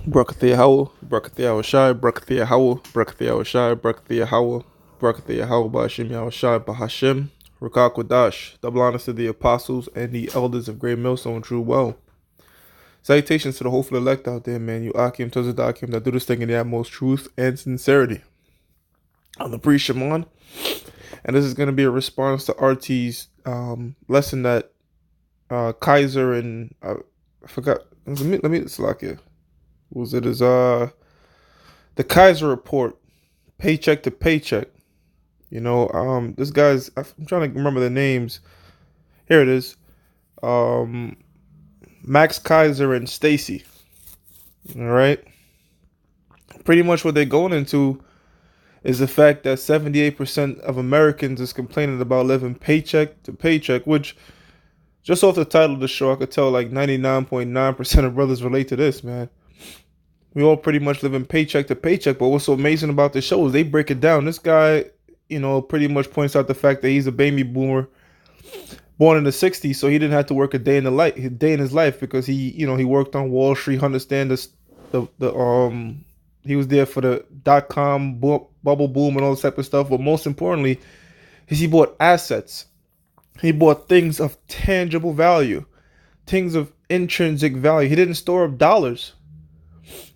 Brakathia Howell, Brakathia Shai, Brakathia Howell, Brakathia Shai, Brakathia Howell, Brakathia Howell, Bashim Yahushai, Bahashim, Rakak Wadash, double honors to the apostles and the elders of Great Millstone, true well. Salutations to the hopeful elect out there, man. You Akim, Tozadakim, that do this thing in the utmost truth and sincerity. I'm the priest Shimon, and this is going to be a response to RT's lesson that Kaiser and I forgot. Let me select it. Was it as the Kaiser report, paycheck to paycheck? You know, this guy's. I'm trying to remember the names. Here it is. Max Kaiser and Stacy. All right. Pretty much what they're going into is the fact that 78% of Americans is complaining about living paycheck to paycheck, which just off the title of the show, I could tell like 99.9% of brothers relate to this, man. We all pretty much live in paycheck to paycheck, but what's so amazing about the show is they break it down. This guy, you know, pretty much points out the fact that he's a baby boomer born in the 60s, so he didn't have to work a day in his life because he worked on Wall Street, understand he was there for the dot-com bubble boom and all this type of stuff, but most importantly is he bought assets. He bought things of tangible value, things of intrinsic value. He didn't store up dollars.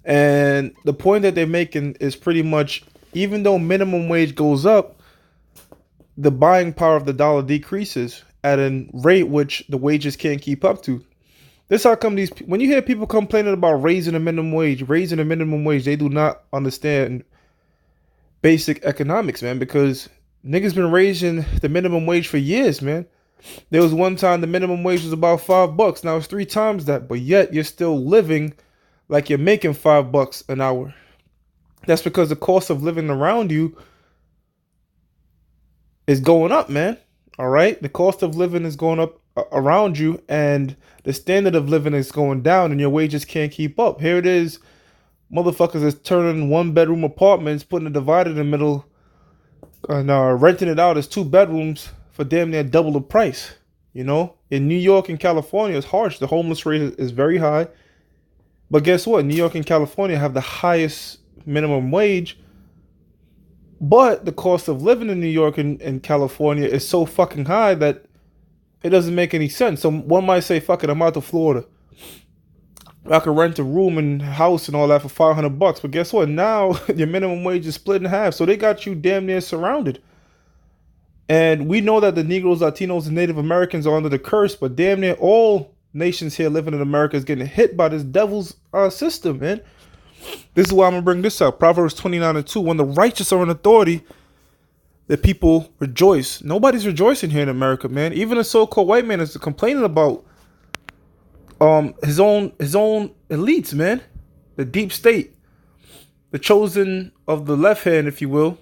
And the point that they're making is pretty much, even though minimum wage goes up, the buying power of the dollar decreases at a rate which the wages can't keep up to. This how come when you hear people complaining about raising the minimum wage, they do not understand basic economics, man, because niggas been raising the minimum wage for years, man. There was one time the minimum wage was about $5. Now it's 3 times that, but yet you're still living like you're making $5 an hour. That's because the cost of living around you is going up, man. All right? The cost of living is going up around you, and the standard of living is going down, and your wages can't keep up. Here it is. Motherfuckers is turning 1-bedroom apartments, putting a divider in the middle, and renting it out as 2 bedrooms for damn near double the price. You know? In New York and California, it's harsh. The homeless rate is very high. But guess what? New York and California have the highest minimum wage. But the cost of living in New York and California is so fucking high that it doesn't make any sense. So one might say, fuck it, I'm out to Florida. I could rent a room and house and all that for $500. But guess what? Now your minimum wage is split in half. So they got you damn near surrounded. And we know that the Negroes, Latinos, and Native Americans are under the curse, but damn near all nations here living in America is getting hit by this devil's system, man. This is why I'm going to bring this up. Proverbs 29:2. When the righteous are in authority, the people rejoice. Nobody's rejoicing here in America, man. Even a so-called white man is complaining about his own elites, man. The deep state. The chosen of the left hand, if you will,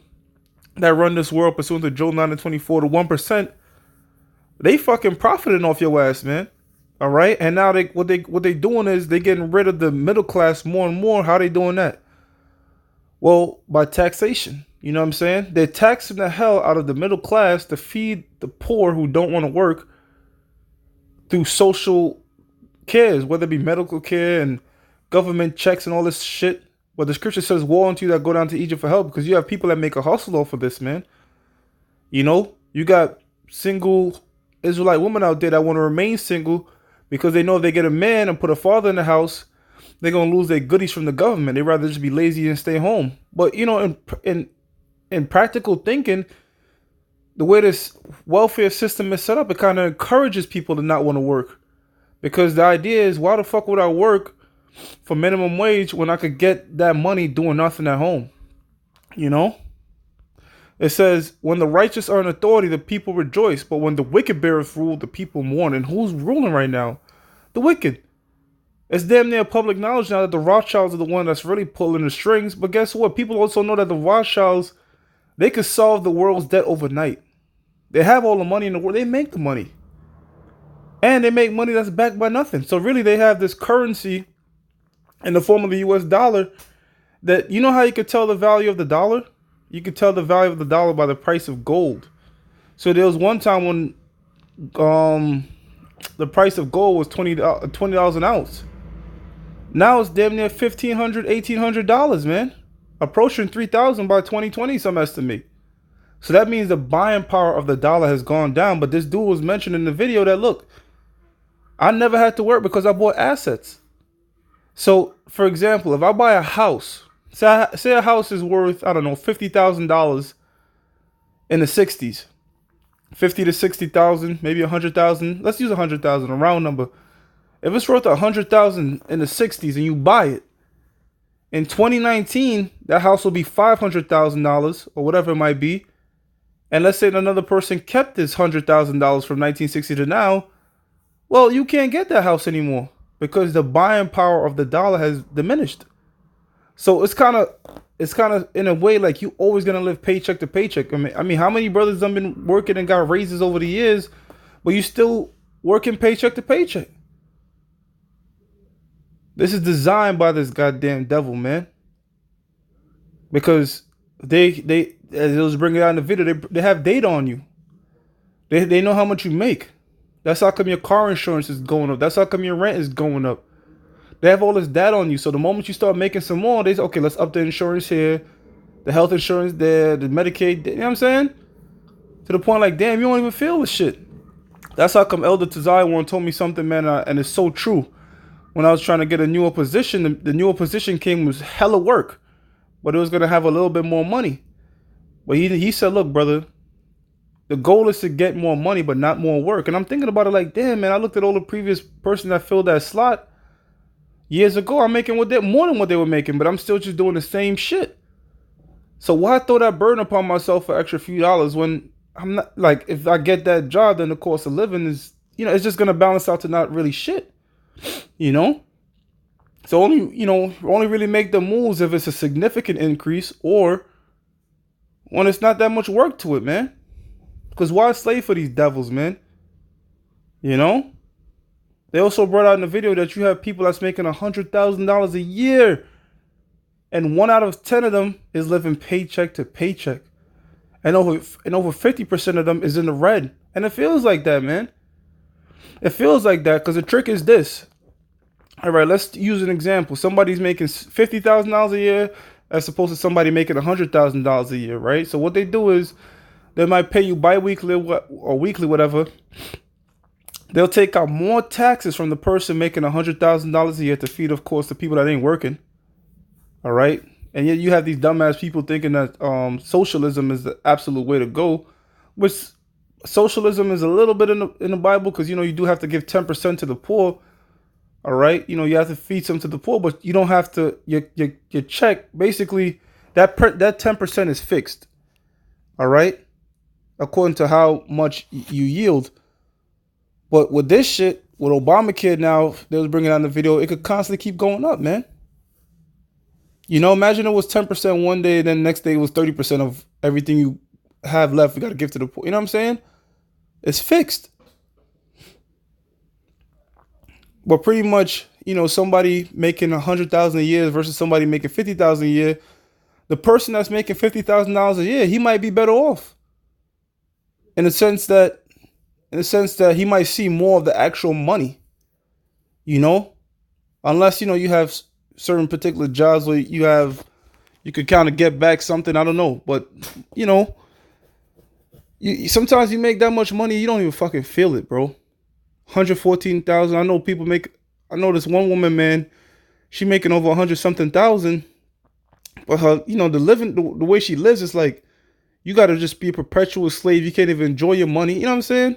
that run this world pursuant to Joel 9:24, the 1%. They fucking profiting off your ass, man. All right, and now what they doing is they getting rid of the middle class more and more. How they doing that? Well, by taxation. You know what I'm saying? They're taxing the hell out of the middle class to feed the poor who don't want to work through social cares, whether it be medical care and government checks and all this shit. But the scripture says, "Woe unto you that go down to Egypt for help," because you have people that make a hustle off of this, man. You know, you got single Israelite women out there that want to remain single, because they know if they get a man and put a father in the house, they're going to lose their goodies from the government. They'd rather just be lazy and stay home. But, you know, in practical thinking, the way this welfare system is set up, it kind of encourages people to not want to work. Because the idea is, why the fuck would I work for minimum wage when I could get that money doing nothing at home? You know? It says, when the righteous are in authority, the people rejoice. But when the wicked beareth rule, the people mourn. And who's ruling right now? The wicked. It's damn near public knowledge now that the Rothschilds are the one that's really pulling the strings. But guess what? People also know that the Rothschilds, they could solve the world's debt overnight. They have all the money in the world. They make the money. And they make money that's backed by nothing. So really, they have this currency in the form of the US dollar that, you know how you could tell the value of the dollar? You could tell the value of the dollar by the price of gold. So there was one time when the price of gold was $20 an ounce. Now it's damn near $1,500, $1,800, man. Approaching 3,000 by 2020, some estimate. So that means the buying power of the dollar has gone down. But this dude was mentioned in the video that, look, I never had to work because I bought assets. So, for example, if I buy a house, say a house is worth, I don't know, $50,000 in the 60s, 50 to 60,000, maybe 100,000. Let's use 100,000, a round number. If it's worth 100,000 in the 60s and you buy it, in 2019, that house will be $500,000 or whatever it might be. And let's say another person kept this $100,000 from 1960 to now. Well, you can't get that house anymore because the buying power of the dollar has diminished. So it's kind of in a way like you always gonna live paycheck to paycheck. I mean, how many brothers have been working and got raises over the years, but you still working paycheck to paycheck? This is designed by this goddamn devil, man. Because they as it was bringing out in the video, they have data on you. They know how much you make. That's how come your car insurance is going up. That's how come your rent is going up. They have all this data on you. So the moment you start making some more, they say, okay, let's up the insurance here, the health insurance there, the Medicaid. You know what I'm saying? To the point like, damn, you don't even feel the shit. That's how come Elder Tazai told me something, man, and it's so true. When I was trying to get a newer position, the newer position came with hella work, but it was going to have a little bit more money. But he said, look, brother, the goal is to get more money, but not more work. And I'm thinking about it like, damn, man, I looked at all the previous person that filled that slot years ago. I'm making more than what they were making, but I'm still just doing the same shit. So why throw that burden upon myself for extra few dollars when I'm not, like, if I get that job, then the cost of living is, it's just going to balance out to not really shit, So only really make the moves if it's a significant increase or when it's not that much work to it, man. Because why slave for these devils, man? They also brought out in the video that you have people that's making $100,000 a year, and 1 out of 10 of them is living paycheck to paycheck, and over 50% of them is in the red. And it feels like that, man. It feels like that because the trick is this. All right, let's use an example. Somebody's making $50,000 a year as opposed to somebody making $100,000 a year, right? So what they do is they might pay you bi-weekly or weekly, whatever. They'll take out more taxes from the person making $100,000 a year to feed, of course, the people that ain't working. All right, and yet you have these dumbass people thinking that socialism is the absolute way to go, which socialism is a little bit in the Bible because you do have to give 10% to the poor. All right, you have to feed some to the poor, but you don't have to. Your check basically that 10% is fixed. All right, according to how much you yield. But with this shit, with Obamacare now, they was bringing out the video, it could constantly keep going up, man. Imagine it was 10% one day, then the next day it was 30% of everything you have left. You got to give to the poor. You know what I'm saying? It's fixed. But pretty much, somebody making $100,000 a year versus somebody making $50,000 a year, the person that's making $50,000 a year, he might be better off. In the sense that he might see more of the actual money. Unless you have certain particular jobs where you could kind of get back something. I don't know, but sometimes you make that much money, you don't even fucking feel it, bro. 114,000. I know this one woman, man, she making over 100 something thousand, but her, the way she lives is like, you got to just be a perpetual slave. You can't even enjoy your money. You know what I'm saying?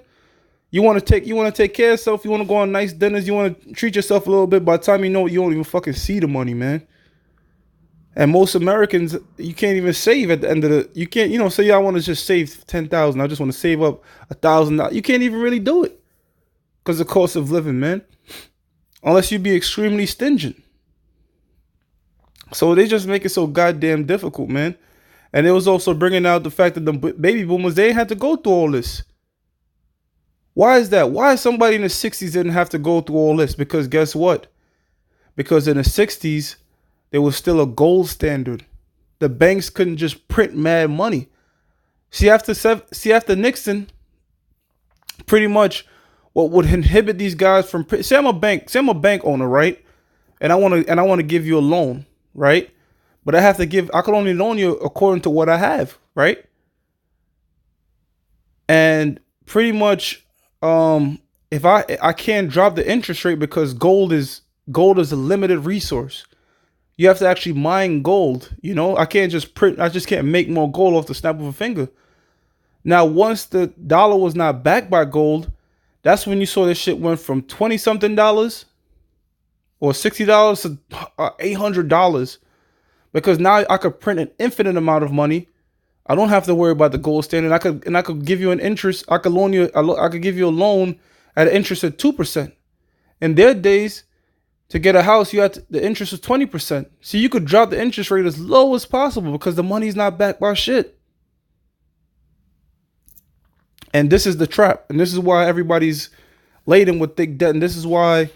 You want to take care of yourself. You want to go on nice dinners. You want to treat yourself a little bit. By the time you know it, you don't even fucking see the money, man. And most Americans, you can't even save at the end of you can't, say I want to just save 10,000. I just want to save up $1,000. You can't even really do it because of the cost of living, man. Unless you be extremely stingent. So they just make it so goddamn difficult, man. And it was also bringing out the fact that the baby boomers, they had to go through all this. Why is that? Why somebody in the 60s didn't have to go through all this? Because guess what? Because in the 60s, there was still a gold standard. The banks couldn't just print mad money. See, after Nixon, pretty much what would inhibit these guys from... Say I'm a bank owner, right? and I want to give you a loan, right? But I could only loan you according to what I have, right? And pretty much, if I can't drop the interest rate because gold is a limited resource. You have to actually mine gold. I can't just print. I just can't make more gold off the snap of a finger. Now, once the dollar was not backed by gold, that's when you saw this shit went from 20 something dollars or $60 to $800, because now I could print an infinite amount of money. I don't have to worry about the gold standard. I could give you an interest. I could loan you. I could give you a loan at an interest of 2%. In their days, to get a house, the interest was 20%. So you could drop the interest rate as low as possible because the money's not backed by shit. And this is the trap. And this is why everybody's laden with thick debt. And this is why,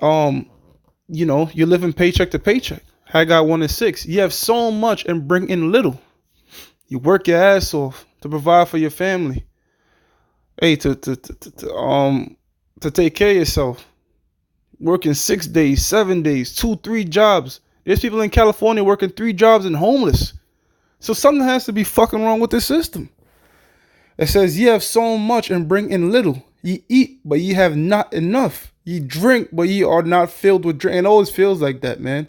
you're living paycheck to paycheck. Haggai 1:6. You have so much and bring in little. You work your ass off to provide for your family. Hey, to take care of yourself. Working 6 days, 7 days, 2, 3 jobs. There's people in California working 3 jobs and homeless. So something has to be fucking wrong with this system. It says, ye have so much and bring in little. Ye eat, but ye have not enough. Ye drink, but ye are not filled with drink. It always feels like that, man.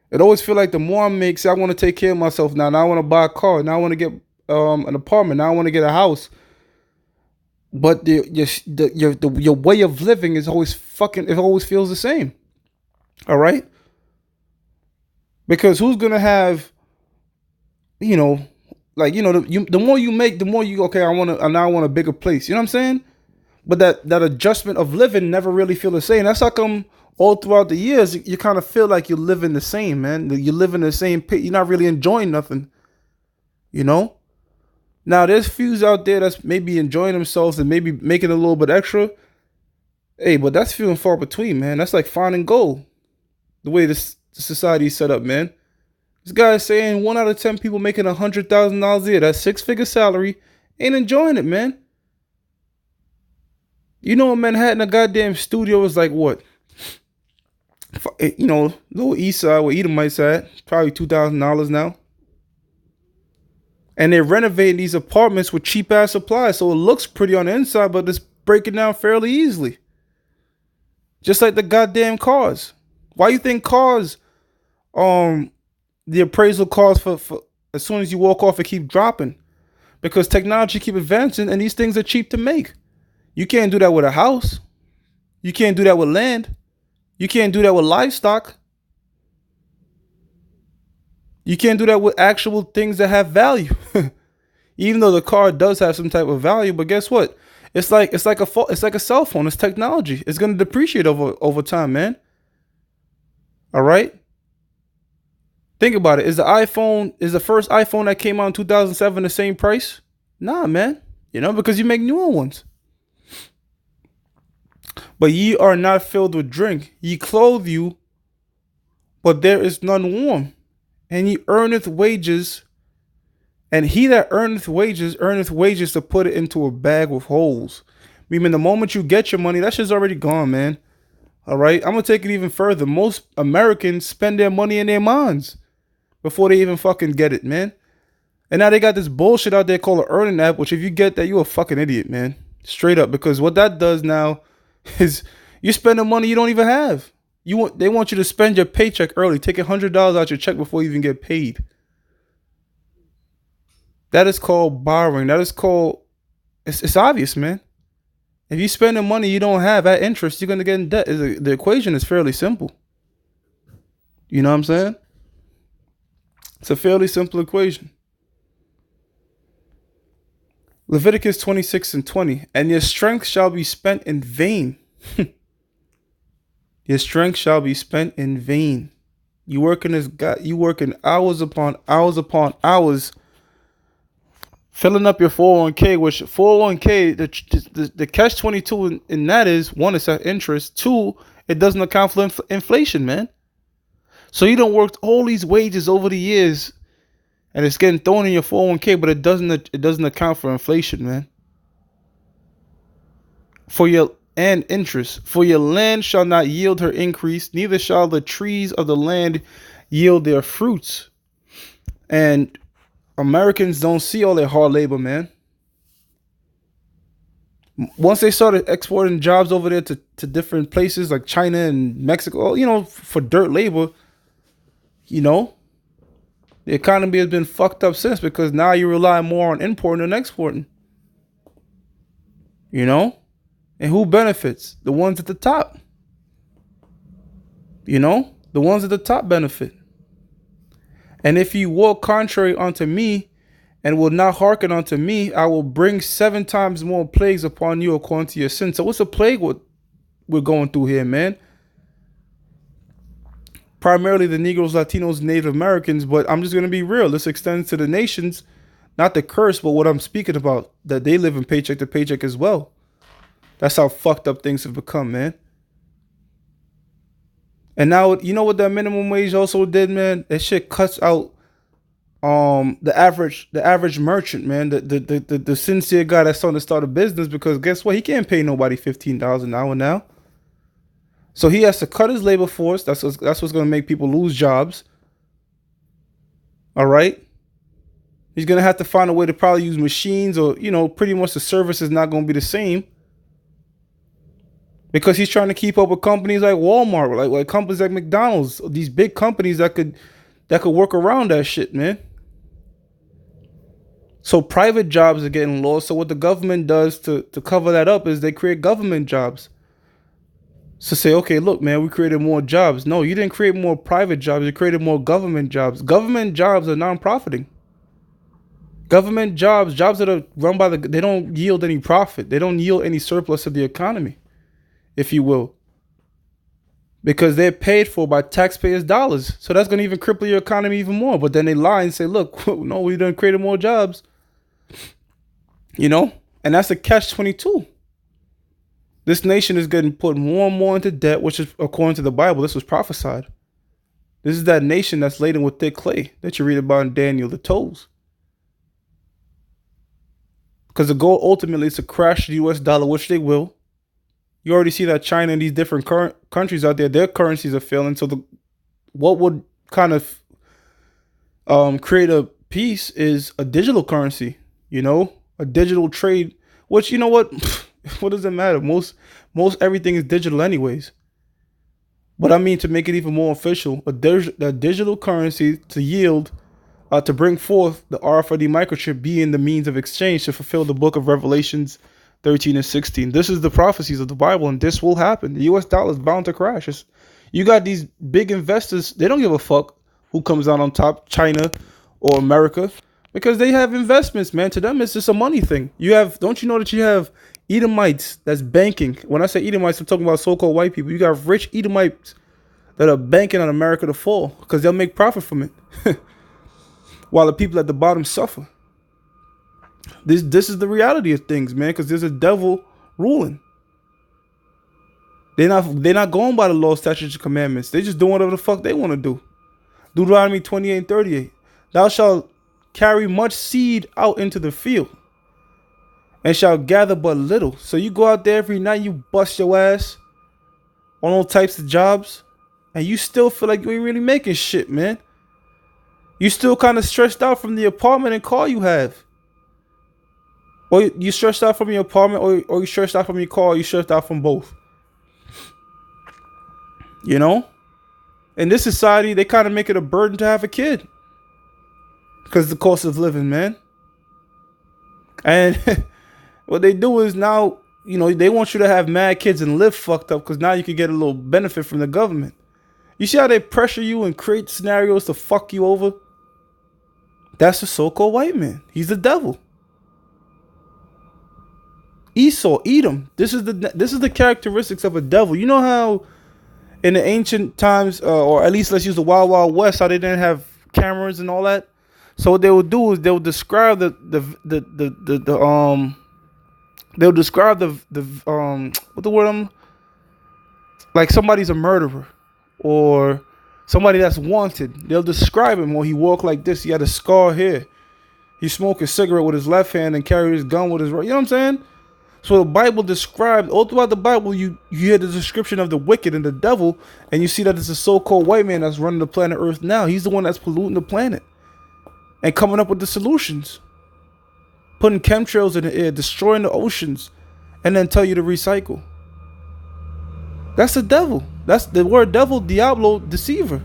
It always feels like the more I make, say I want to take care of myself now. Now I want to buy a car. Now I want to get an apartment. Now I want to get a house. But your way of living is always it always feels the same. All right? Because who's going to have, the more you make, the more okay, I want a bigger place. You know what I'm saying? But that adjustment of living never really feel the same. That's how come all throughout the years, you kind of feel like you're living the same, man. You're living the same pit. You're not really enjoying nothing. Now, there's fews out there that's maybe enjoying themselves and maybe making a little bit extra. Hey, but that's few and far between, man. That's like finding gold. The way this society is set up, man. This guy is saying 1 out of 10 people making $100,000 a year, that's 6-figure salary, ain't enjoying it, man. In Manhattan, a goddamn studio is like what? Little East Side where Edomites at, probably $2,000 now. And they're renovating these apartments with cheap ass supplies, so it looks pretty on the inside, but it's breaking down fairly easily. Just like the goddamn cars. Why you think cars, the appraisal cars for as soon as you walk off, it keep dropping? Because technology keep advancing, and these things are cheap to make. You can't do that with a house. You can't do that with land. You can't do that with livestock. You can't do that with actual things that have value. Even though the car does have some type of value, but guess what? It's like a cell phone. It's technology. It's gonna depreciate over time, man. All right. Think about it. Is the first iPhone that came out in 2007 the same price? Nah, man. Because you make newer ones. But ye are not filled with drink. Ye clothe you, but there is none warm. And he earneth wages, and he that earneth wages to put it into a bag with holes. Meaning the moment you get your money, that shit's already gone, man. All right? I'm going to take it even further. Most Americans spend their money in their minds before they even fucking get it, man. And now they got this bullshit out there called an earning app, which if you get that, you a fucking idiot, man. Straight up. Because what that does now is you spend the money you don't even have. They want you to spend your paycheck early. Take $100 out your check before you even get paid. That is called borrowing. That is called, it's obvious, man. If you spend the money you don't have at interest, you're going to get in debt. The equation is fairly simple. You know what I'm saying? It's a fairly simple equation. Leviticus 26:20. And your strength shall be spent in vain. Your strength shall be spent in vain. You working hours upon hours, filling up your 401k, which 401k, the catch 22 in that is, one, it's at interest. Two, it doesn't account for inflation, man. So you don't work all these wages over the years, and it's getting thrown in your 401k, but it doesn't account for inflation, man. For your and interest. For your land shall not yield her increase, neither shall the trees of the land yield their fruits. And Americans don't see all their hard labor, man. Once they started exporting jobs over there to different places like China and Mexico, for dirt labor, you know, the economy has been fucked up since, because now you rely more on importing than exporting. You know? And who benefits? The ones at the top. The ones at the top benefit. And if you walk contrary unto me and will not hearken unto me, I will bring 7 times more plagues upon you according to your sin. So what's a plague we're going through here, man? Primarily the Negroes, Latinos, Native Americans, but I'm just going to be real. This extends to the nations, not the curse, but what I'm speaking about, that they live in paycheck to paycheck as well. That's how fucked up things have become, man. And now, you know what that minimum wage also did, man? That shit cuts out the average merchant, man, the sincere guy that's trying to start a business, because guess what? He can't pay nobody $15 an hour now. So he has to cut his labor force. That's what's going to make people lose jobs. All right. He's going to have to find a way to probably use machines, or, pretty much the service is not going to be the same, because he's trying to keep up with companies like Walmart, like companies like McDonald's, these big companies that could work around that shit, man. So private jobs are getting lost. So what the government does to cover that up is they create government jobs. So say, okay, look, man, we created more jobs. No, you didn't create more private jobs. You created more government jobs. Government jobs are non-profiting. Government jobs that are run by they don't yield any profit. They don't yield any surplus to the economy, if you will, because they're paid for by taxpayers' dollars. So that's going to even cripple your economy even more. But then they lie and say, look, no, we done created more jobs. And that's a catch-22. This nation is getting put more and more into debt, which is, according to the Bible, this was prophesied. This is that nation that's laden with thick clay that you read about in Daniel, the toes. Because the goal ultimately is to crash the US dollar, which they will. You already see that China and these different countries out there, their currencies are failing. So what would kind of create a peace is a digital currency, a digital trade, which, you know what? What does it matter? Most everything is digital anyways. But I mean, to make it even more official, a digital currency to yield, to bring forth the RFID microchip being the means of exchange to fulfill the book of Revelations 13 and 16. This is the prophecies of the Bible, and this will happen. The US dollar is bound to crash. You got these big investors, they don't give a fuck who comes out on top, China or America, because they have investments, man. To them, it's just a money thing. Don't you know that you have Edomites that's banking? When I say Edomites, I'm talking about so-called white people. You got rich Edomites that are banking on America to fall because they'll make profit from it, while the people at the bottom suffer. This is the reality of things, man, because there's a devil ruling. They're not going by the law, statutes, and commandments. They just doing whatever the fuck they want to do. Deuteronomy 28 and 38. Thou shalt carry much seed out into the field, and shall gather but little. So you go out there every night, you bust your ass on all types of jobs, and you still feel like you ain't really making shit, man. You still kind of stressed out from the apartment and car you have. Or you stressed out from your apartment, or you stressed out from your car, or you stressed out from both. In this society, they kind of make it a burden to have a kid, because the cost of living, man. And what they do is now, they want you to have mad kids and live fucked up, because now you can get a little benefit from the government. You see how they pressure you and create scenarios to fuck you over? That's the so-called white man. He's the devil. Esau, Edom. This is the characteristics of a devil. You know how in the ancient times, or at least let's use the Wild Wild West, how they didn't have cameras and all that. So what they would do is they would describe they'll describe what the word like somebody's a murderer or somebody that's wanted. They'll describe him. Well, he walked like this. He had a scar here. He smoked a cigarette with his left hand and carried his gun with his right. You know what I'm saying? So the Bible described all throughout the Bible, you hear the description of the wicked and the devil, and you see that it's a so-called white man that's running the planet Earth now. He's the one that's polluting the planet and coming up with the solutions, putting chemtrails in the air, destroying the oceans, and then tell you to recycle. That's the devil. That's the word devil, diablo, deceiver.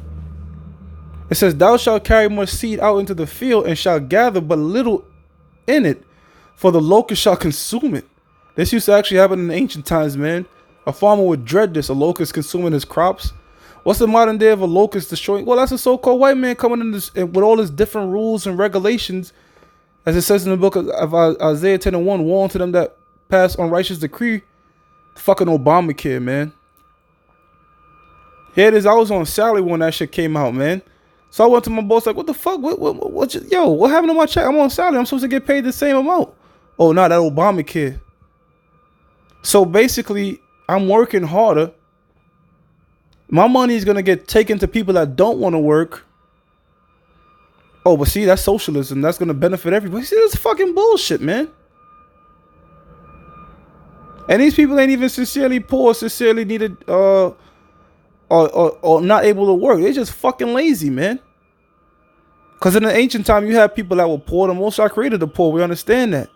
It says, thou shalt carry much seed out into the field and shalt gather but little in it, for the locust shall consume it. This used to actually happen in ancient times, man. A farmer would dread this, a locust consuming his crops. What's the modern day of a locust destroying? Well, that's a so-called white man coming in this, with all his different rules and regulations. As it says in the book of Isaiah 10:1, woe unto them that pass unrighteous decree. Fucking Obamacare, man. Here it is. I was on salary when that shit came out, man. So I went to my boss like, what the fuck? What happened to my check? I'm on salary. I'm supposed to get paid the same amount. Oh, no, that Obamacare. So basically, I'm working harder. My money is going to get taken to people that don't want to work. Oh, but see, that's socialism. That's going to benefit everybody. See, that's fucking bullshit, man. And these people ain't even sincerely poor, sincerely needed, or not able to work. They're just fucking lazy, man. Because in the ancient time, you had people that were poor. The Most High created the poor. We understand that.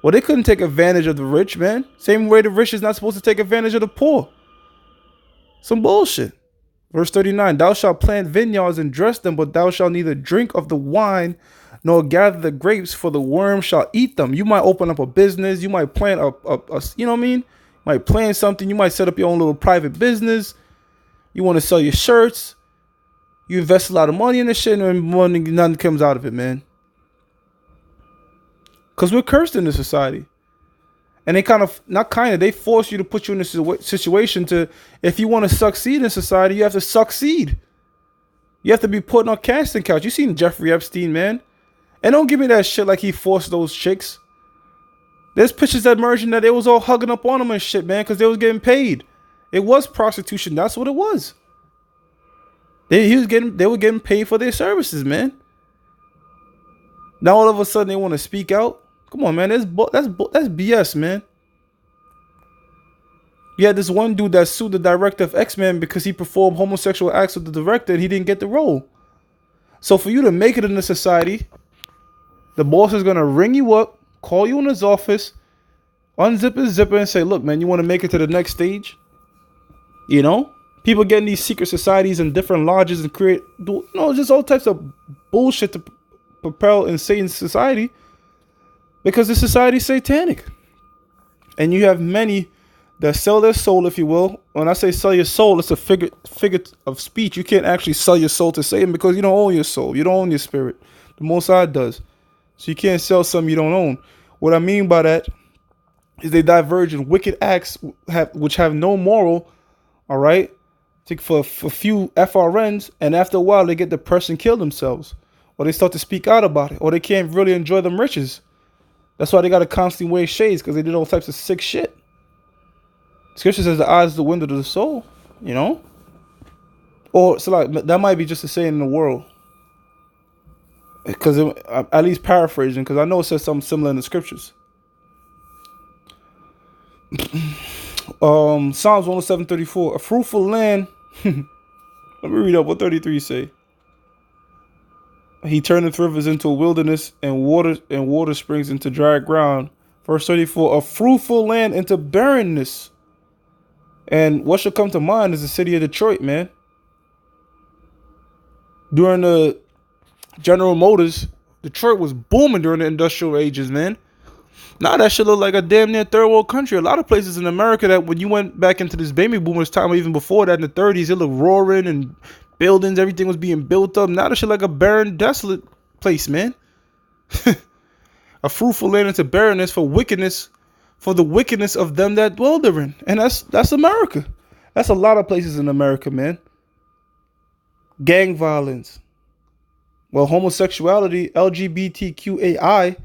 Well, they couldn't take advantage of the rich, man. Same way the rich is not supposed to take advantage of the poor. Some bullshit. Verse 39, thou shalt plant vineyards and dress them, but thou shalt neither drink of the wine nor gather the grapes, for the worm shall eat them. You might open up a business. You might plant a you know what I mean? You might plant something. You might set up your own little private business. You want to sell your shirts. You invest a lot of money in this shit and nothing comes out of it, man. Because we're cursed in this society. And they they force you to put you in this situation to, if you want to succeed in society, you have to succeed. You have to be put on a casting couch. You seen Jeffrey Epstein, man. And don't give me that shit like he forced those chicks. There's pictures that emerging that they was all hugging up on him and shit, man, because they was getting paid. It was prostitution. That's what it was. They were getting paid for their services, man. Now all of a sudden they want to speak out. Come on, man. That's BS, man. You had this one dude that sued the director of X-Men because he performed homosexual acts with the director and he didn't get the role. So for you to make it in the society, the boss is going to ring you up, call you in his office, unzip his zipper and say, look, man, you want to make it to the next stage? You know? People get in these secret societies and different lodges and just all types of bullshit to propel insane society. Because the society is satanic. And you have many that sell their soul, if you will. When I say sell your soul, it's a figure of speech. You can't actually sell your soul to Satan because you don't own your soul. You don't own your spirit. The Most High does. So you can't sell something you don't own. What I mean by that is they diverge in wicked acts which have no moral, all right, for a few FRNs, and after a while they get depressed and kill themselves. Or they start to speak out about it. Or they can't really enjoy them riches. That's why they got to constantly wear shades, because they did all types of sick shit. Scripture says the eyes is the window to the soul, you know? Or, so like, that might be just a saying in the world. Because, at least paraphrasing, because I know it says something similar in the scriptures. Psalms 107:34. A fruitful land. Let me read up what 33 say. He turneth rivers into a wilderness and water springs into dry ground. Verse 34, a fruitful land into barrenness. And what should come to mind is the city of Detroit, man. During the General Motors, Detroit was booming during the industrial ages, man. Now that shit look like a damn near third world country. A lot of places in America that when you went back into this baby boomers time, or even before that in the 30s, it looked roaring and buildings, everything was being built up. Now that shit like a barren, desolate place, man. A fruitful land into barrenness for wickedness, for the wickedness of them that dwell therein. And that's America. That's a lot of places in America, man. Gang violence. Well, homosexuality, LGBTQAI.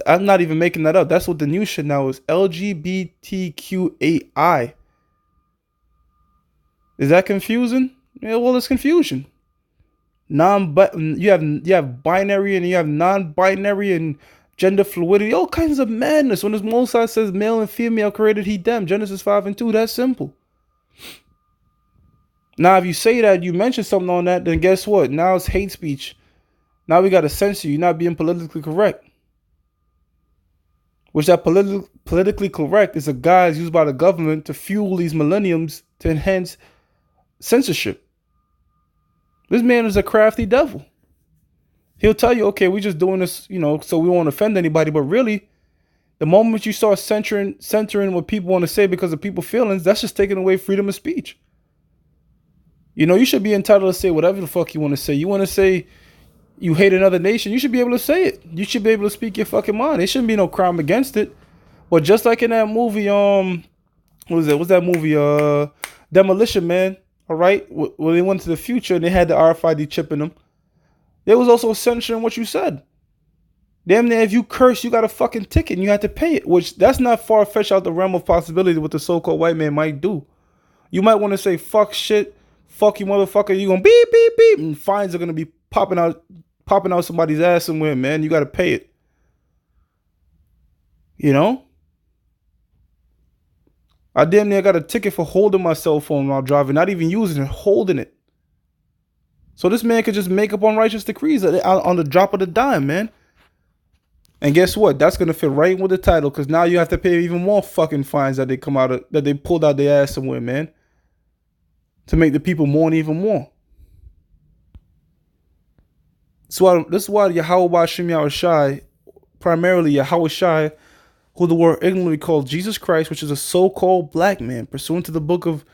I'm not even making that up. That's what the new shit now is. LGBTQAI. Is that confusing? Yeah, well, it's confusion. You have binary and you have non-binary and gender fluidity, all kinds of madness. When the Most High says male and female created he them, Genesis 5:2, that's simple. Now, if you say that, you mention something on that, then guess what? Now it's hate speech. Now we got to censor you. You're not being politically correct. Which that politically correct is a guise used by the government to fuel these millenniums to enhance censorship. This man is a crafty devil. He'll tell you, okay, we're just doing this, so we won't offend anybody. But really, the moment you start censoring what people want to say because of people's feelings, that's just taking away freedom of speech. You should be entitled to say whatever the fuck you want to say. You want to say you hate another nation, you should be able to say it. You should be able to speak your fucking mind. There shouldn't be no crime against it. But just like in that movie, what was it? What's that movie? Demolition Man. All right, when they went to the future and they had the RFID chip in them, they was also censoring what you said. Damn near, if you curse, you got a fucking ticket and you have to pay it. Which that's not far fetched out the realm of possibility what the so-called white man might do. You might want to say fuck shit, fuck you motherfucker. You gonna beep beep beep, and fines are gonna be popping out somebody's ass somewhere, man. You got to pay it. I damn near got a ticket for holding my cell phone while driving, not even using it, holding it. So this man could just make up unrighteous decrees on the drop of the dime, man. And guess what? That's gonna fit right with the title, because now you have to pay even more fucking fines that they pulled out their ass somewhere, man, to make the people mourn even more. So this is why Yahweh Bashim Yahushai, primarily Yahweh Shai, who the word ignorantly called Jesus Christ, which is a so-called black man, pursuant to the book of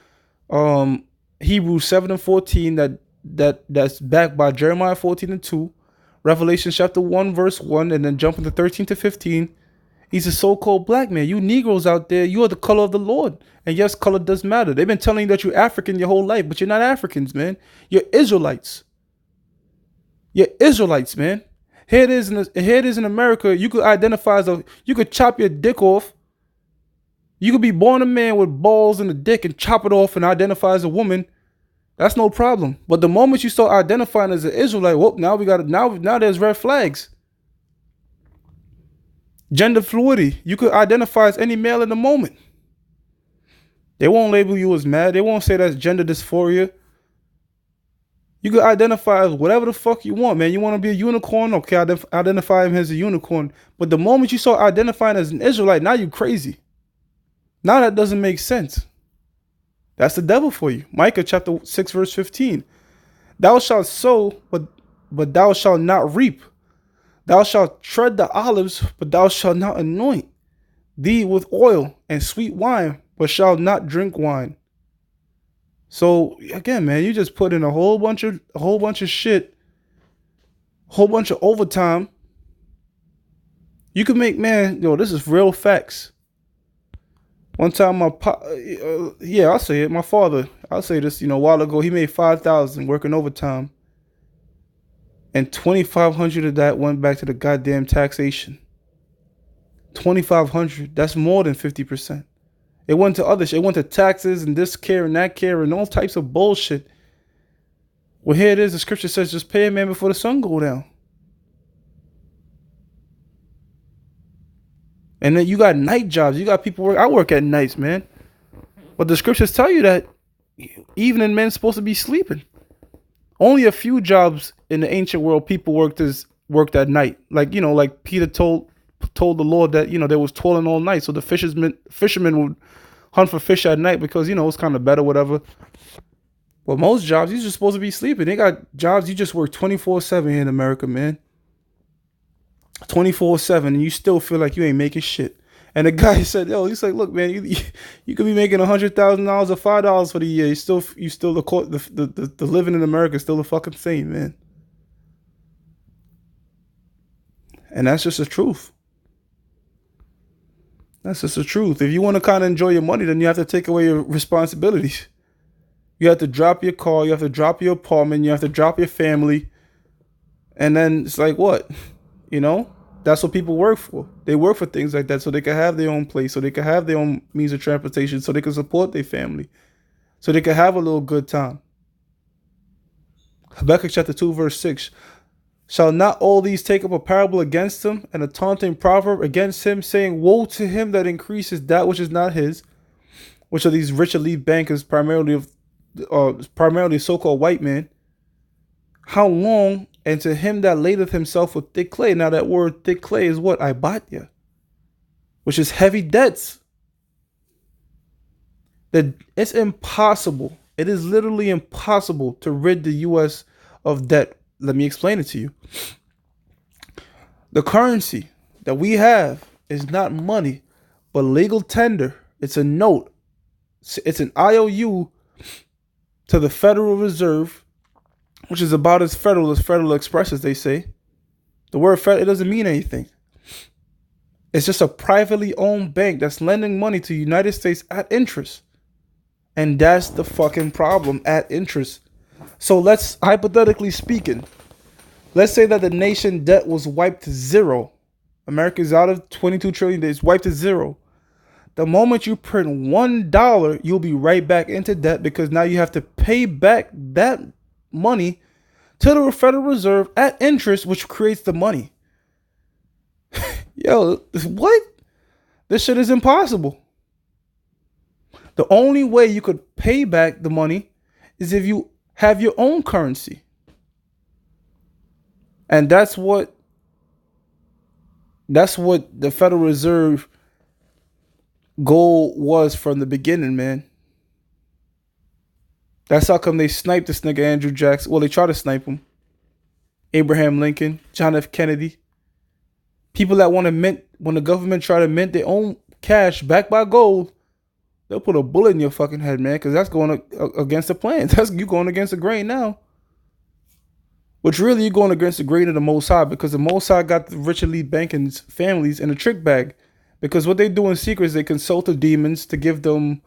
Hebrews 7:14, that's backed by Jeremiah 14:2, Revelation chapter 1 verse 1, and then jumping to 13-15. He's a so-called black man. You Negroes out there, you are the color of the Lord. And yes, color does matter. They've been telling you that you're African your whole life, but you're not Africans, man. You're Israelites. You're Israelites, man. Here it is in America. You could identify you could chop your dick off. You could be born a man with balls in the dick and chop it off and identify as a woman. That's no problem. But the moment you start identifying as an Israelite, whoop, now there's red flags. Gender fluidity. You could identify as any male in the moment. They won't label you as mad. They won't say that's gender dysphoria. You can identify as whatever the fuck you want, man. You want to be a unicorn? Okay, identify him as a unicorn. But the moment you start identifying as an Israelite, now you crazy. Now that doesn't make sense. That's the devil for you. Micah chapter 6 verse 15. Thou shalt sow, but thou shalt not reap. Thou shalt tread the olives, but thou shalt not anoint thee with oil and sweet wine, but shalt not drink wine. So again, man, you just put in a whole bunch of shit, whole bunch of overtime. You can make, man, this is real facts. One time, I'll say it. My father, I'll say this, a while ago, he made $5,000 working overtime, and $2,500 of that went back to the goddamn taxation. $2,500. That's more than 50%. It went to other shit. It went to taxes and this care and that care and all types of bullshit. Well, here it is. The scripture says, just pay a man before the sun go down. And then you got night jobs. You got people work. I work at nights, man. But the scriptures tell you that evening men's supposed to be sleeping. Only a few jobs in the ancient world people worked at night. Like Peter told the Lord that, they was toiling all night. So the fishermen would hunt for fish at night because, it's kind of better, whatever. But most jobs, you're just supposed to be sleeping. They got jobs you just work 24/7 here in America, man. 24/7, and you still feel like you ain't making shit. And the guy said, he's like, look, man, you could be making $100,000 or $5 for the year. You still the living in America is still the fucking same, man. And that's just the truth. That's just the truth. If you want to kind of enjoy your money, then you have to take away your responsibilities. You have to drop your car. You have to drop your apartment. You have to drop your family. And then it's like, what? That's what people work for. They work for things like that so they can have their own place, so they can have their own means of transportation, so they can support their family, so they can have a little good time. Habakkuk chapter 2 verse 6. Shall not all these take up a parable against him, and a taunting proverb against him, saying, Woe to him that increases that which is not his, which are these rich elite bankers, primarily so-called white men. How long? And to him that ladeth himself with thick clay. Now that word thick clay is what? Ibatia, which is heavy debts. That it's impossible. It is literally impossible to rid the U.S. of debt. Let me explain it to you. The currency that we have is not money, but legal tender. It's a note. It's an IOU to the Federal Reserve, which is about as Federal Express, as they say. The word Fed, it doesn't mean anything. It's just a privately owned bank that's lending money to the United States at interest. And that's the fucking problem, at interest. So let's, hypothetically speaking, let's say that the nation debt was wiped to zero. America's out of 22 trillion, it's wiped to zero. The moment you print $1, you'll be right back into debt because now you have to pay back that money to the Federal Reserve at interest, which creates the money. Yo, what? This shit is impossible. The only way you could pay back the money is if you have your own currency. And that's what the Federal Reserve goal was from the beginning, man. That's how come they sniped this nigga Andrew Jackson. Well, they tried to snipe him. Abraham Lincoln, John F. Kennedy. People that want to mint, when the government try to mint their own cash backed by gold, they'll put a bullet in your fucking head, man, because that's going against the plan. That's you going against the grain now. Which really you're going against the grain of the Most High, because the Most High got the rich elite banking families in a trick bag. Because what they do in secret is they consult the demons to give them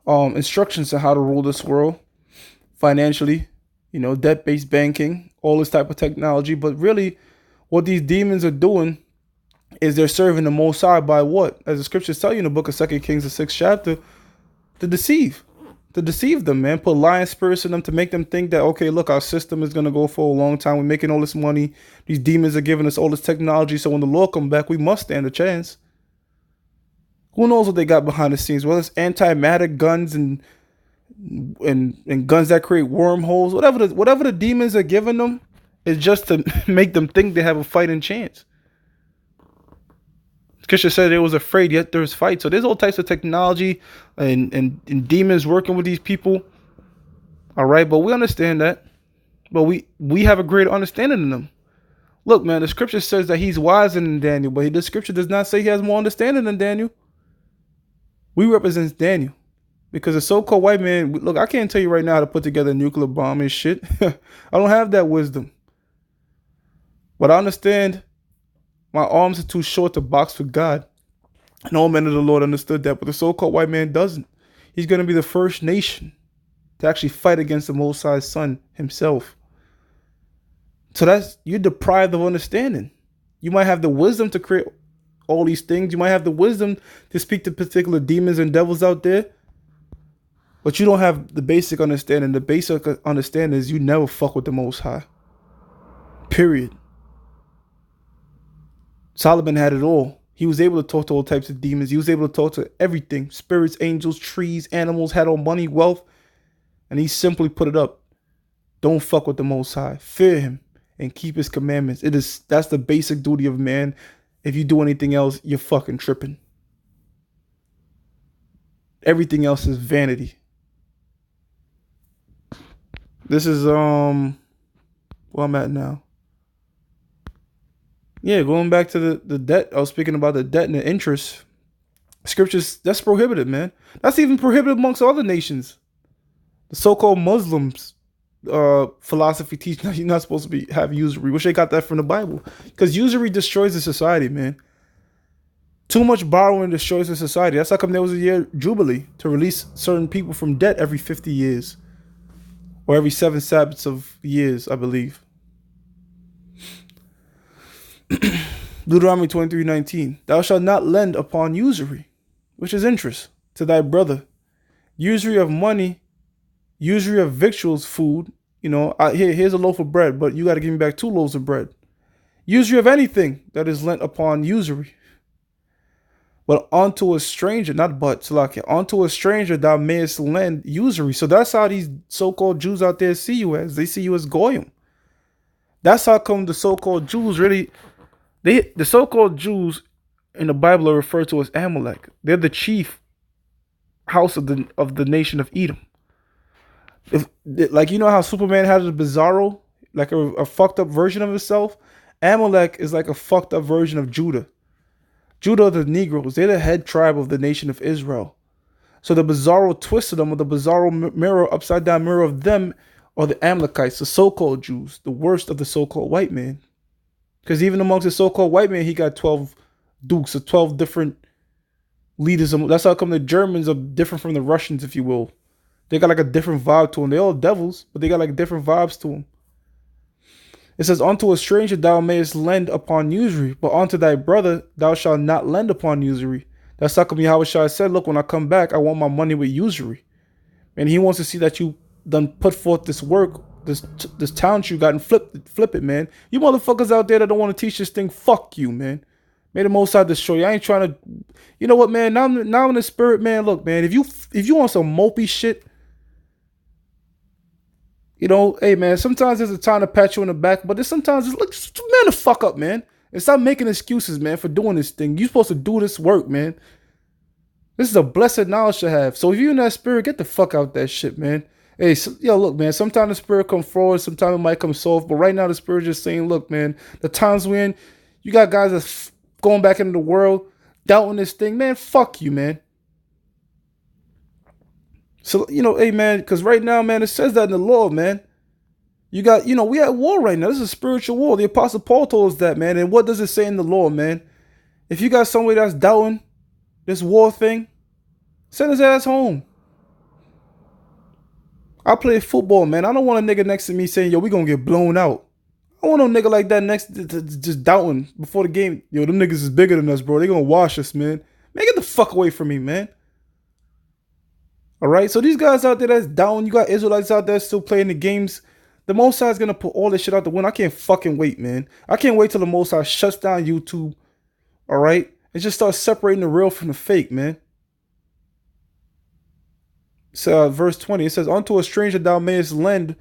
instructions on how to rule this world financially, debt-based banking, all this type of technology. But really, what these demons are doing is they're serving the Most High by what? As the scriptures tell you in the book of 2 Kings, the 6th chapter, to deceive them, man. Put lying spirits in them to make them think that, okay, look, our system is going to go for a long time. We're making all this money. These demons are giving us all this technology. So when the Lord comes back, we must stand a chance. Who knows what they got behind the scenes? Well, it's anti-matter guns and guns that create wormholes. Whatever the demons are giving them is just to make them think they have a fighting chance. Kisha said they was afraid, yet there's fight. So there's all types of technology and demons working with these people. All right, but we understand that. But we have a greater understanding than them. Look, man, the scripture says that he's wiser than Daniel, but the scripture does not say he has more understanding than Daniel. We represent Daniel. Because the so-called white man, look, I can't tell you right now how to put together a nuclear bomb and shit. I don't have that wisdom. But I understand my arms are too short to box with God. And all men of the Lord understood that. But the so-called white man doesn't. He's going to be the first nation to actually fight against the Most High's Son himself. So you're deprived of understanding. You might have the wisdom to create all these things. You might have the wisdom to speak to particular demons and devils out there. But you don't have the basic understanding. The basic understanding is you never fuck with the Most High. Period. Solomon had it all. He was able to talk to all types of demons. He was able to talk to everything. Spirits, angels, trees, animals, had all money, wealth. And he simply put it up. Don't fuck with the Most High. Fear him and keep his commandments. That's the basic duty of man. If you do anything else, you're fucking tripping. Everything else is vanity. This is where I'm at now. Yeah, going back to the debt. I was speaking about the debt and the interest. Scriptures, that's prohibited, man. That's even prohibited amongst other nations. The so-called Muslims philosophy teach that you're not supposed to have usury. Wish they got that from the Bible. Because usury destroys the society, man. Too much borrowing destroys the society. That's how come there was a year jubilee to release certain people from debt every 50 years. Or every 7 Sabbaths of years, I believe. Deuteronomy 23:19. Thou shalt not lend upon usury, which is interest, to thy brother. Usury of money, usury of victuals, food. Here's a loaf of bread, but you got to give me back 2 loaves of bread. Usury of anything that is lent upon usury. But unto a stranger, not but, Salakia, unto a stranger thou mayest lend usury. So that's how these so-called Jews out there see you as. They see you as Goyim. That's how come the so-called Jews really, the so-called Jews in the Bible are referred to as Amalek. They're the chief house of the nation of Edom. If, like, you know how Superman has a Bizarro, like a fucked up version of himself? Amalek is like a fucked up version of Judah. Judah are the Negroes. They're the head tribe of the nation of Israel. So the Bizarro twist of them, or the Bizarro mirror, upside down mirror of them, are the Amalekites, the so-called Jews, the worst of the so-called white man. Because even amongst the so-called white man, he got 12 dukes, or 12 different leaders. That's how come the Germans are different from the Russians, if you will. They got like a different vibe to them. They're all devils, but they got like different vibes to them. It says, unto a stranger thou mayest lend upon usury, but unto thy brother thou shalt not lend upon usury. That's how come Yahweh Shai said, look, when I come back, I want my money with usury. And he wants to see that you done put forth this work, this talent you got, and flip it, man. You motherfuckers out there that don't want to teach this thing, fuck you, man. May the Most High destroy you. I ain't trying to, you know what, man? Now in the spirit, man. Look, man. If you want some mopey shit, you know, hey, man. Sometimes there's a time to pat you on the back, but there's sometimes it's like, man, the fuck up, man, and stop making excuses, man, for doing this thing. You supposed to do this work, man. This is a blessed knowledge to have. So if you're in that spirit, get the fuck out that shit, man. Hey, yo, look, man. Sometimes the spirit come forward, sometimes it might come soft, but right now the spirit just saying, look, man. The times we're in, you got guys that's going back into the world, doubting this thing, man. Fuck you, man. So, you know, hey, man, because right now, man, it says that in the law, man. You got, you know, we at war right now. This is a spiritual war. The Apostle Paul told us that, man. And what does it say in the law, man? If you got somebody that's doubting this war thing, send his ass home. I play football, man. I don't want a nigga next to me saying, yo, we gonna get blown out. I don't want no nigga like that next to just doubting before the game. Yo, them niggas is bigger than us, bro. They gonna wash us, man. Man, get the fuck away from me, man. All right? So these guys out there that's down, you got Israelites out there still playing the games. The Most High is gonna put all this shit out the window. I can't fucking wait, man. I can't wait till the Most High shuts down YouTube, all right? And just start separating the real from the fake, man. So verse 20, it says, unto a stranger thou mayest lend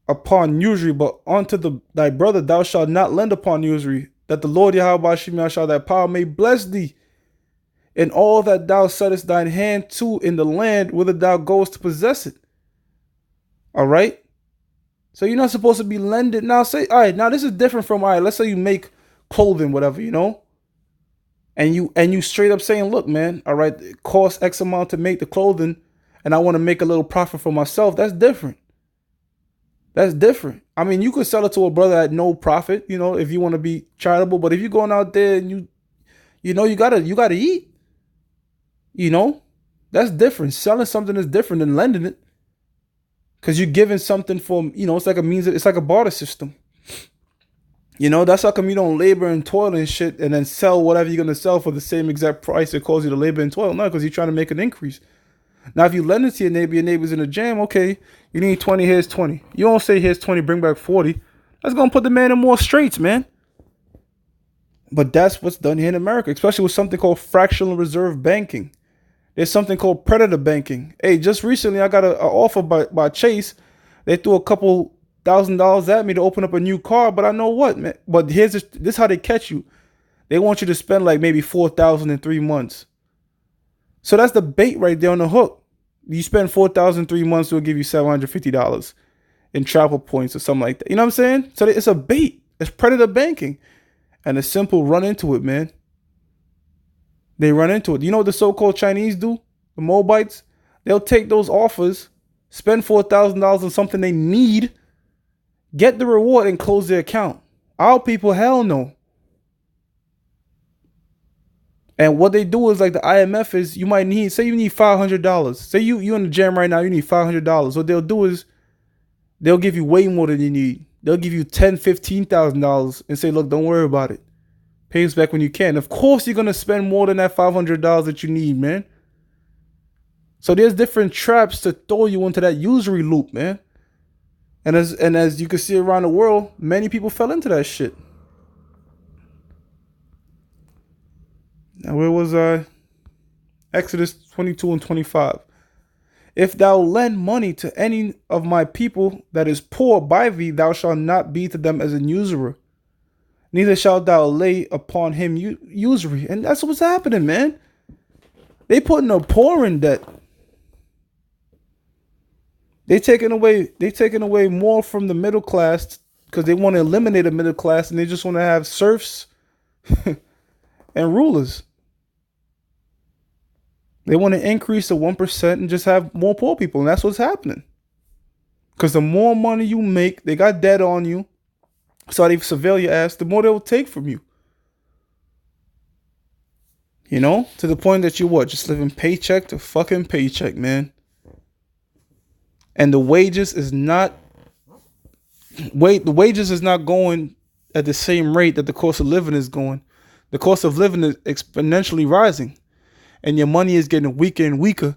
upon usury, but unto thy brother thou shalt not lend upon usury, that the Lord Yahweh Shema shall thy power may bless thee in all that thou settest thine hand to in the land whither thou goest to possess it. All right? So you're not supposed to be lending. Now say, all right, now this is different from, all right, let's say you make clothing, whatever, you know? And you straight up saying, look, man, all right, it costs X amount to make the clothing, and I want to make a little profit for myself. That's different. That's different. I mean, you could sell it to a brother at no profit, you know, if you want to be charitable. But if you're going out there and you know, you gotta eat, you know, that's different. Selling something is different than lending it, because you're giving something for, you know, it's like it's like a barter system. You know, that's how come you don't labor and toil and shit and then sell whatever you're gonna sell for the same exact price it calls you to labor and toil. No, because you're trying to make an increase. Now, if you lend it to your neighbor's in the jam, okay, you need 20, here's 20. You don't say here's 20, bring back 40. That's going to put the man in more straits, man. But that's what's done here in America, especially with something called fractional reserve banking. There's something called predator banking. Hey, just recently I got an offer by Chase. They threw a couple $1,000 at me to open up a new car, but I know what, man. But here's this is how they catch you. They want you to spend like maybe $4,000 in 3 months. So that's the bait right there on the hook. You spend $4,000 in 3 months, they'll give you $750 in travel points or something like that. You know what I'm saying? So it's a bait. It's predator banking. And it's simple, run into it, man. They run into it. You know what the so-called Chinese do? The Moabites? They'll take those offers, spend $4,000 on something they need, get the reward, and close their account. Our people, hell no. And what they do is, like the IMF is, you might need, say you need $500. Say you in the gym right now, you need $500. What they'll do is they'll give you way more than you need. They'll give you $10,000, $15,000 and say, look, don't worry about it. Pay us back when you can. Of course, you're going to spend more than that $500 that you need, man. So there's different traps to throw you into that usury loop, man. And as you can see around the world, many people fell into that shit. Now, where was I? Exodus 22 and 25. If thou lend money to any of my people that is poor by thee, thou shalt not be to them as an usurer, neither shalt thou lay upon him usury. And that's what's happening, man. They putting the poor in debt. They taking away more from the middle class because they want to eliminate the middle class and they just want to have serfs and rulers. They want to increase the 1% and just have more poor people, and that's what's happening. Because the more money you make, they got debt on you, so they surveil your ass, the more they will take from you. You know, to the point that you what? Just living paycheck to fucking paycheck, man. And the wages is not going at the same rate that the cost of living is going. The cost of living is exponentially rising. And your money is getting weaker and weaker.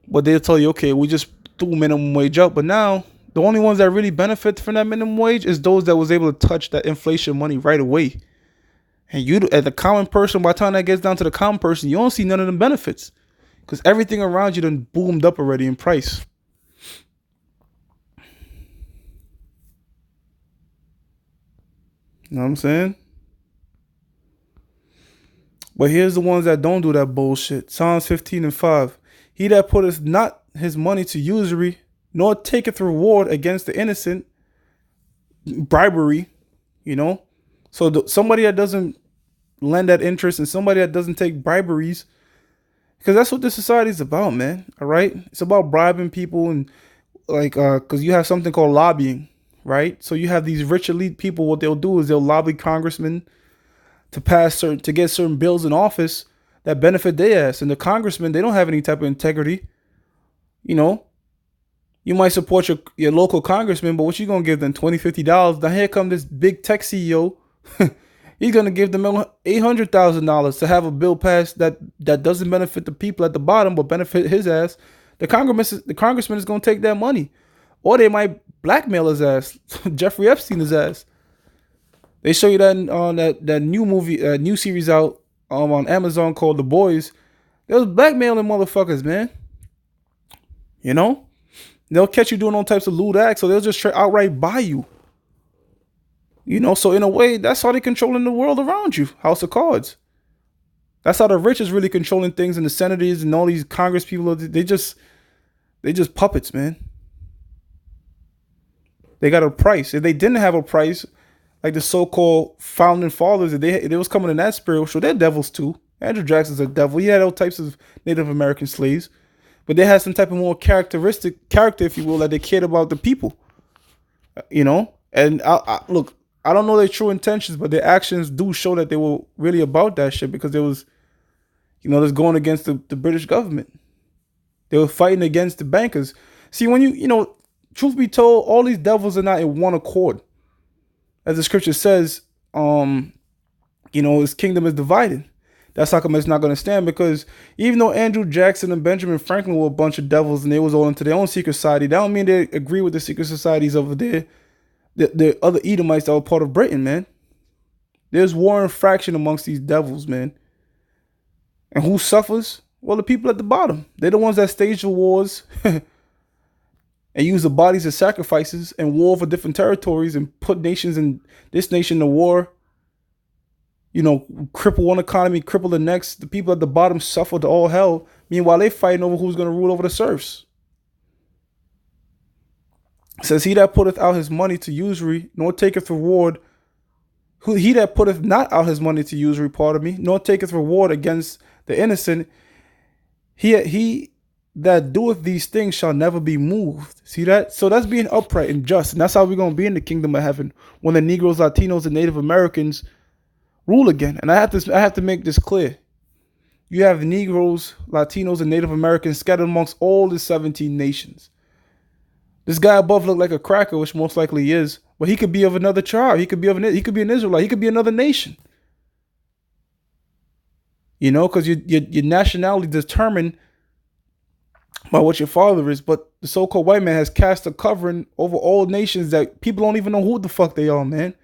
But they'll tell you, okay, we just threw minimum wage up. But now the only ones that really benefit from that minimum wage is those that was able to touch that inflation money right away. And you, as the common person, by the time that gets down to the common person, you don't see none of the benefits. Because everything around you done boomed up already in price. You know what I'm saying? But here's the ones that don't do that bullshit. Psalms 15 and 5. He that putteth not his money to usury, nor taketh reward against the innocent, bribery, you know? So somebody that doesn't lend that interest and somebody that doesn't take briberies, because that's what this society is about, man. All right? It's about bribing people and because you have something called lobbying, right? So you have these rich elite people, what they'll do is they'll lobby congressmen to get certain bills in office that benefit their ass. And the congressmen, they don't have any type of integrity. You know, you might support your local congressman, but what you gonna give them, $20, $50? Now here come this big tech CEO. He's gonna give them $800,000 to have a bill passed that doesn't benefit the people at the bottom, but benefit his ass. The congressman is gonna take that money, or they might blackmail his ass, Jeffrey Epstein's ass. They show you that on that new movie, new series out on Amazon called The Boys. They was blackmailing motherfuckers, man. You know, they'll catch you doing all types of lewd acts, so they'll just outright buy you. You know, so in a way, that's how they're controlling the world around you. House of Cards. That's how the rich is really controlling things, and the senators and all these Congress people. They just puppets, man. They got a price. If they didn't have a price, like the so-called founding fathers, if they was coming in that spiritual, they're devils too. Andrew Jackson's a devil. He had all types of Native American slaves, but they had some type of more character, if you will, that they cared about the people. You know, and look, I don't know their true intentions, but their actions do show that they were really about that shit, because there was, you know, that's going against the British government. They were fighting against the bankers. See, when you know, truth be told, all these devils are not in one accord. As the scripture says, you know, his kingdom is divided. That's how come it's not going to stand, because even though Andrew Jackson and Benjamin Franklin were a bunch of devils and they was all into their own secret society, that don't mean they agree with the secret societies over there. The other Edomites that were part of Britain, man. There's war and fraction amongst these devils, man. And who suffers? Well, the people at the bottom. They're the ones that stage the wars and use the bodies as sacrifices and war for different territories and put nations in this nation to war. You know, cripple one economy, cripple the next. The people at the bottom suffer to all hell. Meanwhile, they fighting over who's going to rule over the serfs. It says, he that putteth out his money to usury, nor taketh reward. He that putteth not out his money to usury, nor taketh reward against the innocent, he that doeth these things shall never be moved. See that? So that's being upright and just. And that's how we're going to be in the kingdom of heaven, when the Negroes, Latinos, and Native Americans rule again. And I have to make this clear. You have Negroes, Latinos, and Native Americans scattered amongst all the 17 nations. This guy above looked like a cracker, which most likely he is, but he could be of another tribe. He could be an Israelite. He could be another nation. You know, because your nationality determined by what your father is. But the so-called white man has cast a covering over all nations that people don't even know who the fuck they are, man.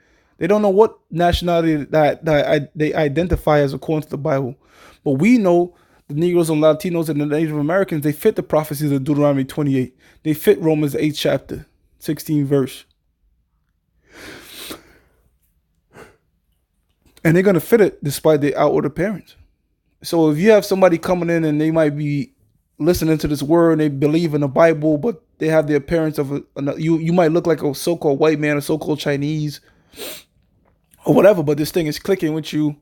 They don't know what nationality they identify as according to the Bible. But we know the Negroes and Latinos and the Native Americans, they fit the prophecies of Deuteronomy 28. They fit Romans 8 chapter, 16 verse. And they're going to fit it despite their outward appearance. So if you have somebody coming in and they might be listening to this word and they believe in the Bible, but they have the appearance of you might look like a so-called white man or so-called Chinese or whatever, but this thing is clicking with you,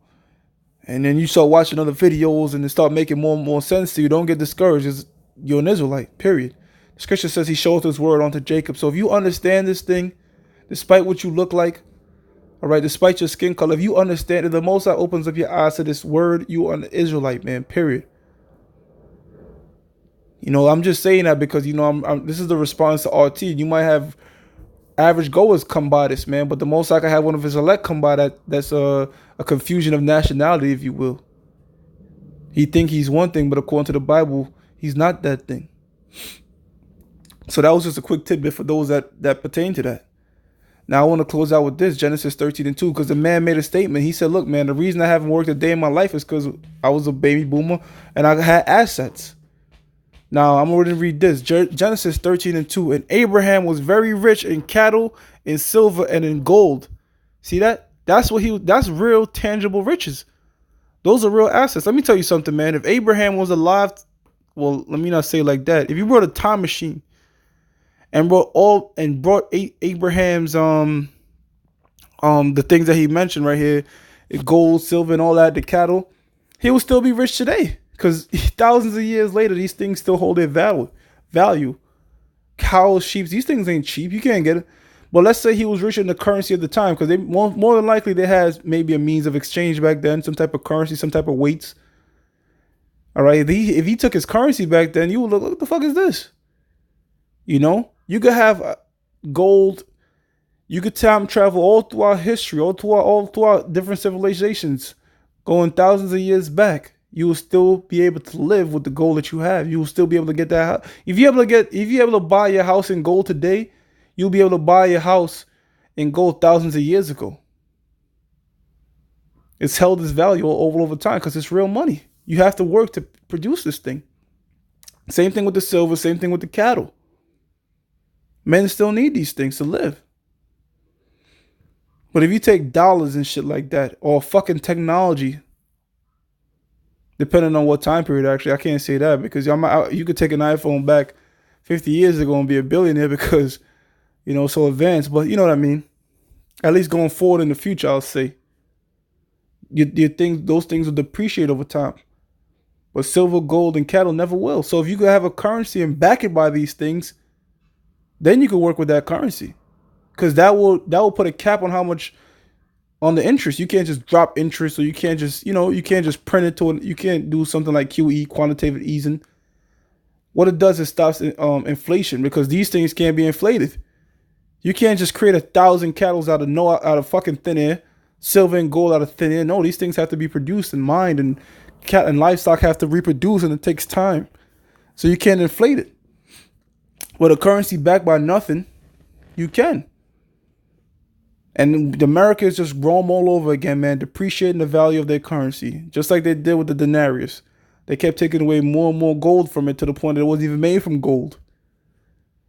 and then you start watching other videos and it start making more and more sense to you. Don't get discouraged. You're an Israelite, period. The scripture says he showed his word unto Jacob. So if you understand this thing, despite what you look like, all right, despite your skin color, if you understand it, the Most High opens up your eyes to this word, you are an Israelite, man, period. You know, I'm just saying that because, you know, this is the response to RT. You might have average goers come by this, man, but the Most High could have one of his elect come by that's a confusion of nationality, if you will. He think he's one thing, but according to the Bible, he's not that thing. So that was just a quick tidbit for those that pertain to that. Now I want to close out with this, Genesis 13:2, because the man made a statement. He said, look, man, the reason I haven't worked a day in my life is because I was a baby boomer and I had assets. Now I'm going to read this, Genesis 13:2. And Abraham was very rich in cattle, in silver, and in gold. See that? That's real tangible riches. Those are real assets. Let me tell you something, man. If Abraham was alive, well, let me not say it like that. If you brought a time machine and brought Abraham's the things that he mentioned right here, gold, silver, and all that, the cattle, he will still be rich today. Because thousands of years later, these things still hold their value. Cows, sheep, these things ain't cheap. You can't get it. But let's say he was rich in the currency at the time, because they more than likely they had maybe a means of exchange back then, some type of currency, some type of weights. All right, if he took his currency back then, you would look, what the fuck is this? You know, you could have gold. You could time travel all throughout history, all throughout different civilizations, going thousands of years back. You will still be able to live with the gold that you have. You will still be able to get that. If you're able to buy your house in gold today, you'll be able to buy your house in gold thousands of years ago. It's held its value over time because it's real money. You have to work to produce this thing. Same thing with the silver, same thing with the cattle. Men still need these things to live. But if you take dollars and shit like that, or fucking technology, depending on what time period, actually, I can't say that because you could take an iPhone back 50 years ago and be a billionaire because, you know, so advanced. But you know what I mean? At least going forward in the future, I'll say. Those things will depreciate over time. But silver, gold, and cattle never will. So if you could have a currency and back it by these things, then you could work with that currency. Because that will put a cap on how much on the interest. You can't just drop interest, or you can't just print it to it. You can't do something like QE, quantitative easing. What it does is stops inflation, because these things can't be inflated. You can't just create 1,000 cattle out of fucking thin air, silver and gold out of thin air. No, these things have to be produced and mined, and cat and livestock have to reproduce, and it takes time. So you can't inflate it. With a currency backed by nothing, you can. And America is just Rome all over again, man, depreciating the value of their currency, just like they did with the denarius. They kept taking away more and more gold from it to the point that it wasn't even made from gold.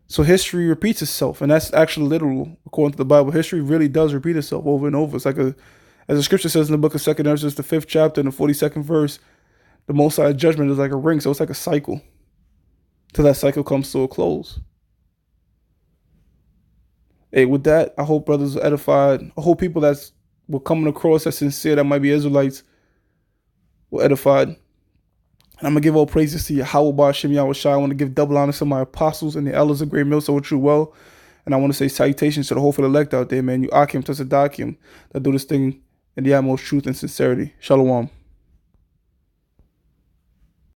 So history repeats itself, and that's actually literal. According to the Bible, history really does repeat itself over and over. It's like as the scripture says in the book of 2 Ezra, the 5th chapter and the 42nd verse, the Most High judgment is like a ring, so it's like a cycle, till that cycle comes to a close. Hey, with that, I hope brothers are edified. I hope people were coming across as sincere, that might be Israelites, were edified. And I'm going to give all praises to Yahweh Ba'Shem Yahweh Shai. I want to give double honor to my apostles and the elders of Great Mill, so true well. And I want to say salutations to the whole elect out there, man. You Akim Tzadakim that do this thing in the utmost truth and sincerity. Shalom.